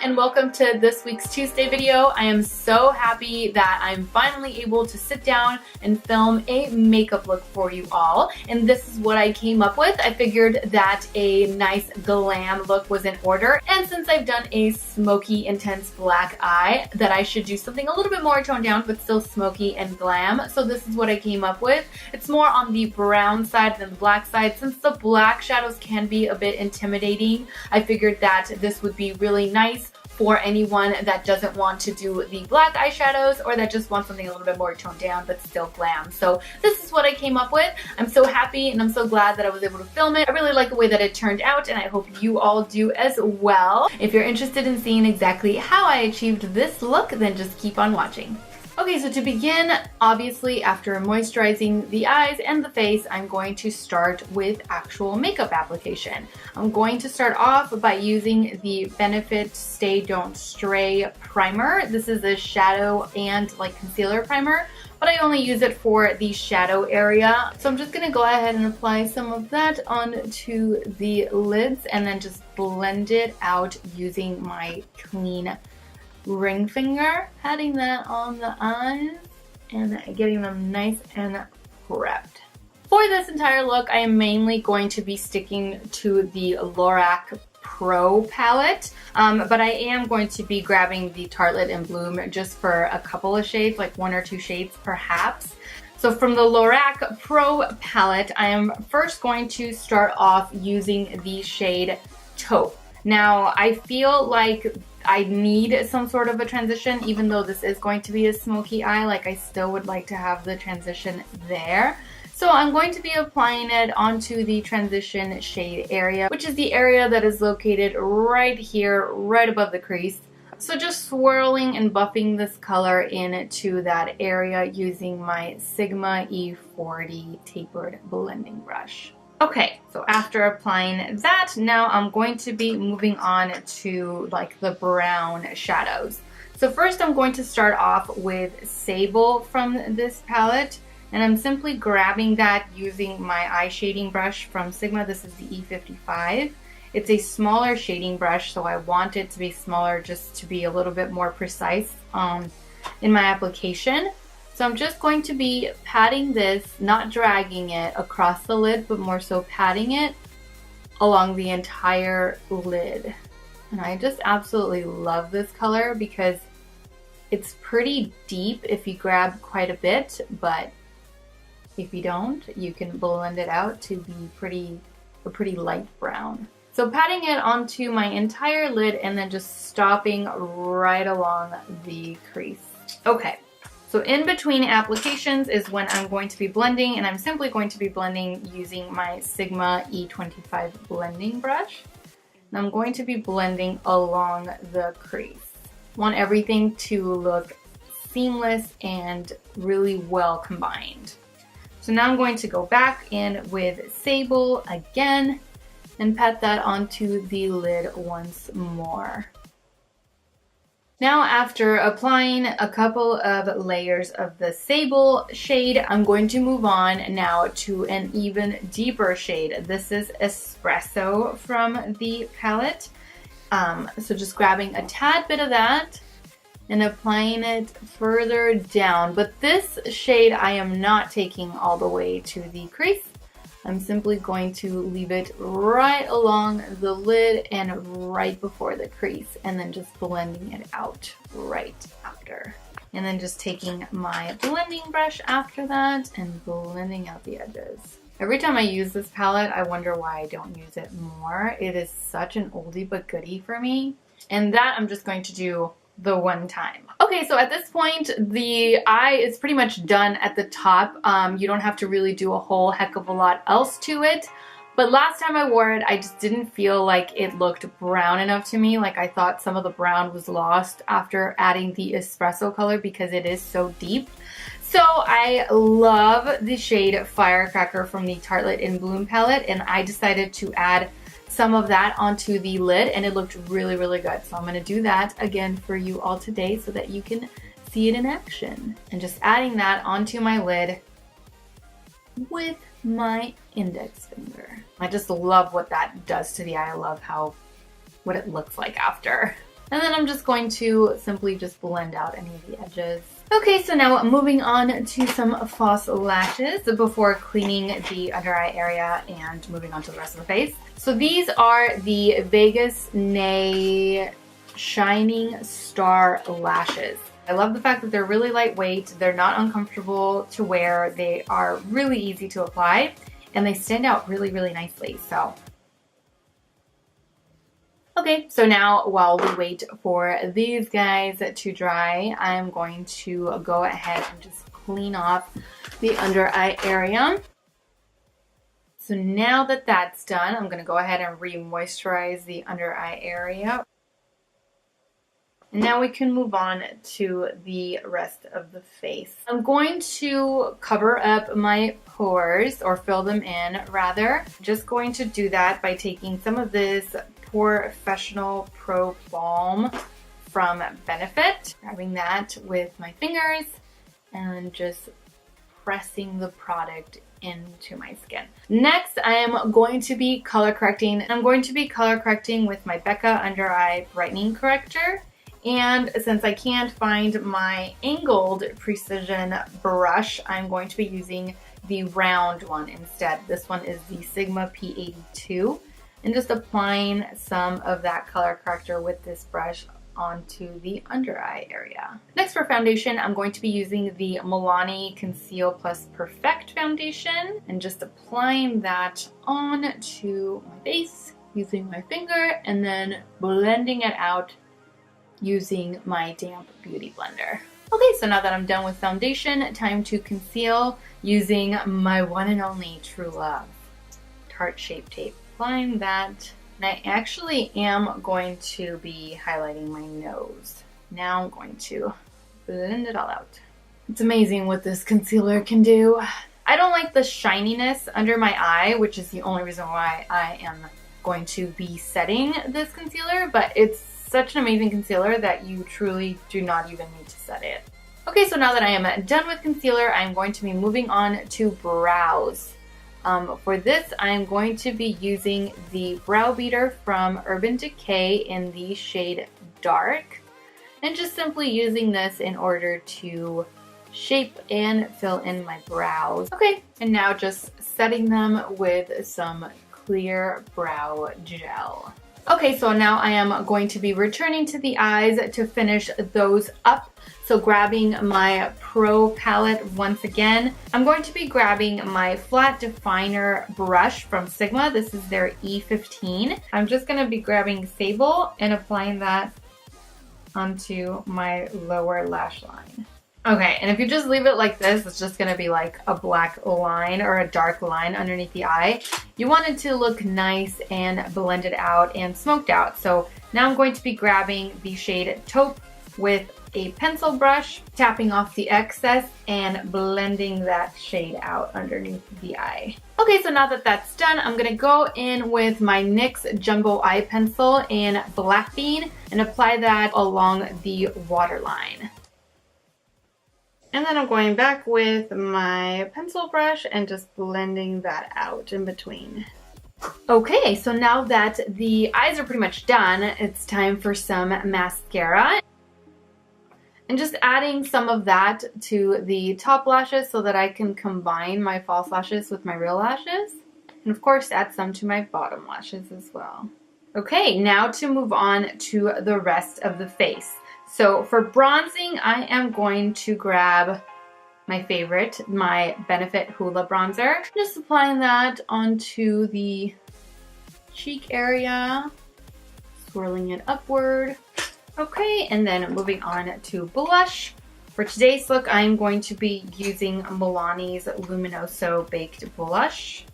and welcome to this week's Tuesday video. I am so happy that I'm finally able to sit down and film a makeup look for you all. And this is what I came up with. I figured that a nice glam look was in order. And since I've done a smoky intense black eye, that I should do something a little bit more toned down but still smoky and glam. So this is what I came up with. It's more on the brown side than the black side. Since the black shadows can be a bit intimidating, I figured that this would be really nice for anyone that doesn't want to do the black eyeshadows or that just wants something a little bit more toned down but still glam. So this is what I came up with. I'm so happy and I'm so glad that I was able to film it. I really like the way that it turned out and I hope you all do as well. If you're interested in seeing exactly how I achieved this look, then just keep on watching. Okay, so to begin, obviously after moisturizing the eyes and the face, I'm going to start with actual makeup application. I'm going to start off by using the Benefit Stay Don't Stray primer. This is a shadow and like concealer primer, but I only use it for the shadow area. So I'm just gonna go ahead and apply some of that onto the lids and then just blend it out using my clean ring finger, patting that on the eyes and getting them nice and prepped. For this entire look, I am mainly going to be sticking to the Lorac Pro palette, but I am going to be grabbing the Tartelette in Bloom just for a couple of shades, like 1 or 2 shades perhaps. So from the Lorac Pro palette, I am first going to start off using the shade Taupe. Now, I feel like I need some sort of a transition, even though this is going to be a smoky eye, like I still would like to have the transition there. So I'm going to be applying it onto the transition shade area, which is the area that is located right here, right above the crease. So just swirling and buffing this color into that area using my Sigma E40 tapered blending brush. Okay, so after applying that, now I'm going to be moving on to like the brown shadows. So first I'm going to start off with Sable from this palette, and I'm simply grabbing that using my eye shading brush from Sigma. This is the E55. It's a smaller shading brush, so I want it to be smaller just to be a little bit more precise in my application. So I'm just going to be patting this, not dragging it across the lid, but more so patting it along the entire lid. And I just absolutely love this color because it's pretty deep if you grab quite a bit, but if you don't, you can blend it out to be a pretty light brown. So patting it onto my entire lid and then just stopping right along the crease. Okay. So in between applications is when I'm going to be blending, and I'm simply going to be blending using my Sigma E25 blending brush. And I'm going to be blending along the crease. Want everything to look seamless and really well combined. So now I'm going to go back in with Sable again and pat that onto the lid once more. Now after applying a couple of layers of the Sable shade, I'm going to move on now to an even deeper shade. This is Espresso from the palette. So just grabbing a tad bit of that and applying it further down. But this shade I am not taking all the way to the crease. I'm simply going to leave it right along the lid and right before the crease, and then just blending it out right after. And then just taking my blending brush after that and blending out the edges. Every time I use this palette, I wonder why I don't use it more. It is such an oldie but goodie for me. And that I'm just going to do the one time. Okay, so at this point, the eye is pretty much done at the top. You don't have to really do a whole heck of a lot else to it. But last time I wore it, I just didn't feel like it looked brown enough to me. Like I thought some of the brown was lost after adding the espresso color because it is so deep. So I love the shade Firecracker from the Tartelette in Bloom palette, and I decided to add some of that onto the lid and it looked really, really good. So I'm going to do that again for you all today so that you can see it in action. And just adding that onto my lid with my index finger. I just love what that does to the eye. I love what it looks like after. And then I'm just going to simply just blend out any of the edges. Okay, so now moving on to some false lashes before cleaning the under eye area and moving on to the rest of the face. So these are the Vegas Nay Shining Star Lashes. I love the fact that they're really lightweight, they're not uncomfortable to wear, they are really easy to apply, and they stand out really, really nicely. So okay, so now while we wait for these guys to dry, I'm going to go ahead and just clean off the under eye area. So now that that's done, I'm going to go ahead and re-moisturize the under eye area. And now we can move on to the rest of the face. I'm going to cover up my pores, or fill them in rather. Just going to do that by taking some of this Professional Pro Balm from Benefit, grabbing that with my fingers and just pressing the product into my skin. Next, I am going to be color correcting. I'm going to be color correcting with my Becca Under Eye Brightening Corrector. And since I can't find my angled precision brush, I'm going to be using the round one instead. This one is the Sigma P82. And just applying some of that color corrector with this brush onto the under eye area. Next, for foundation, I'm going to be using the Milani Conceal Plus Perfect foundation and just applying that onto my face using my finger and then blending it out using my damp beauty blender. Okay, so now that I'm done with foundation, time to conceal using my one and only True Love Tarte Shape Tape. Applying that, and I actually am going to be highlighting my nose. Now I'm going to blend it all out. It's amazing what this concealer can do. I don't like the shininess under my eye, which is the only reason why I am going to be setting this concealer, but it's such an amazing concealer that you truly do not even need to set it. Okay, so now that I am done with concealer, I'm going to be moving on to brows. For this, I'm going to be using the Brow Beater from Urban Decay in the shade Dark, and just simply using this in order to shape and fill in my brows. Okay, and now just setting them with some clear brow gel. Okay, so now I am going to be returning to the eyes to finish those up. So grabbing my Pro palette once again, I'm going to be grabbing my flat definer brush from Sigma. This is their E15. I'm just going to be grabbing Sable and applying that onto my lower lash line. Okay, and if you just leave it like this, it's just going to be like a black line or a dark line underneath the eye. You want it to look nice and blended out and smoked out. So now I'm going to be grabbing the shade Taupe with a pencil brush, tapping off the excess and blending that shade out underneath the eye. Okay, so now that that's done, I'm going to go in with my NYX Jumbo Eye Pencil in Black Bean and apply that along the waterline. And then I'm going back with my pencil brush and just blending that out in between. Okay, so now that the eyes are pretty much done, it's time for some mascara. And just adding some of that to the top lashes so that I can combine my false lashes with my real lashes. And of course, add some to my bottom lashes as well. Okay, now to move on to the rest of the face. So for bronzing, I am going to grab my favorite, my Benefit Hoola Bronzer. Just applying that onto the cheek area, swirling it upward. Okay, and then moving on to blush. For today's look, I'm going to be using Milani's Luminoso Baked Blush.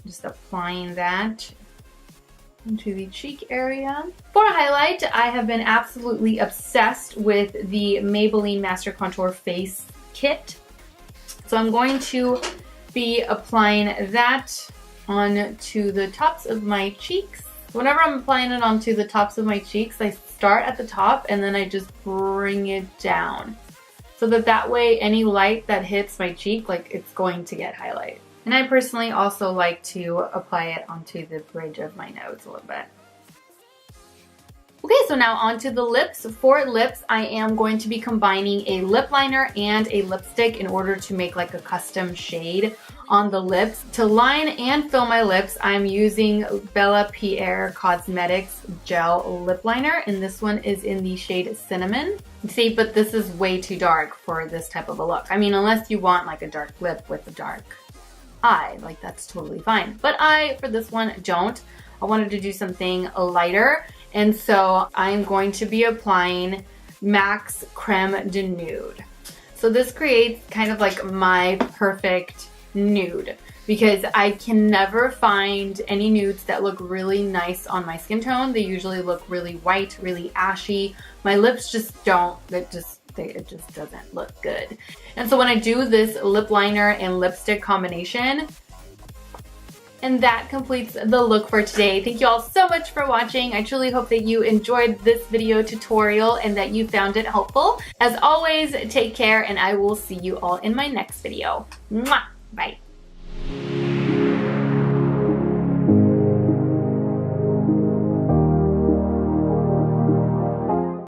Just applying that into the cheek area. For a highlight, I have been absolutely obsessed with the Maybelline Master Contour Face Kit. So I'm going to be applying that onto the tops of my cheeks. Whenever I'm applying it onto the tops of my cheeks, I start at the top and then I just bring it down. So that way any light that hits my cheek, like, it's going to get highlight. And I personally also like to apply it onto the bridge of my nose a little bit. Okay, so now onto the lips. For lips, I am going to be combining a lip liner and a lipstick in order to make like a custom shade on the lips. To line and fill my lips, I'm using Bella Pierre Cosmetics Gel Lip Liner, and this one is in the shade Cinnamon. See, but this is way too dark for this type of a look. I mean, unless you want like a dark lip with a dark eye, like that's totally fine. But for this one, don't. I wanted to do something lighter. And so I'm going to be applying MAC's Creme de Nude. So this creates kind of like my perfect nude because I can never find any nudes that look really nice on my skin tone. They usually look really white, really ashy. My lips just don't, it just doesn't look good. And so when I do this lip liner and lipstick combination, and that completes the look for today. Thank you all so much for watching. I truly hope that you enjoyed this video tutorial and that you found it helpful. As always, take care and I will see you all in my next video. Mwah! Bye.